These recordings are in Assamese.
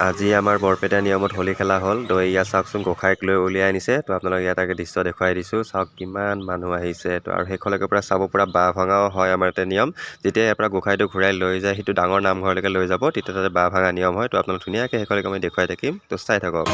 আজি আমাৰ বৰপেটা নিয়মত হোলী খেলা হ'ল। তো ইয়াত চাওকচোন গোঁসাইক লৈ উলিয়াই আনিছে। তো আপোনালোক ইয়াত আগে দৃশ্য দেখুৱাই দিছোঁ। চাওক কিমান মানুহ আহিছে। তো আৰু সেইখনলৈকে পৰা চাব পৰা বাঁহ ভঙাও হয় আমাৰ ইয়াতে নিয়ম। যেতিয়া ইয়াৰ পৰা গোঁসাইটো ঘূৰাই লৈ যায় সেইটো ডাঙৰ নামঘৰলৈকে লৈ যাব, তেতিয়া তাতে বাঁহ ভঙা নিয়ম হয়। তো আপোনালোক ধুনীয়াকৈ সেইখনলৈকে মই দেখুৱাই থাকিম। তো চাই থাকক।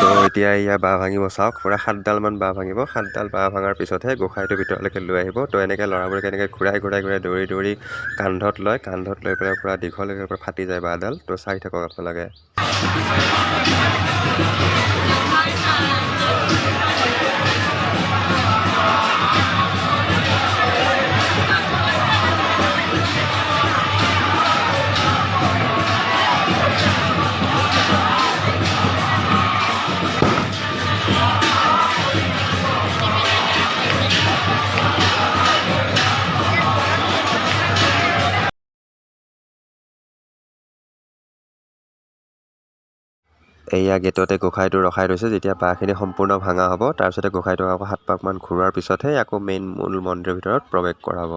তো এতিয়া ইয়াৰ বাঁহ ভাঙিব চাওক, পূৰা 7ডালমান বাঁহ ভাঙিব। 7ডাল বাঁহ ভাঙাৰ পিছতহে গোঁসাইটো ভিতৰলৈকে লৈ আহিব। তো এনেকৈ ল'ৰাবোৰে কেনেকৈ ঘূৰাই দৌৰি কান্ধত লৈ পেলাই পূৰা দীঘলৈকে পৰা ফাটি যায় বাঁহডাল। তো চাই থাকক আপোনালোকে। এয়া গেটতে গোঁসাইটো ৰখাই থৈছে। যেতিয়া বাঁহখিনি সম্পূৰ্ণ ভাঙা হ'ব তাৰপিছতে গোঁসাইটোক আকৌ 7 পাকমান ঘূৰোৱাৰ পিছতহে আকৌ মূল মন্দিৰৰ ভিতৰত প্ৰৱেশ কৰাব।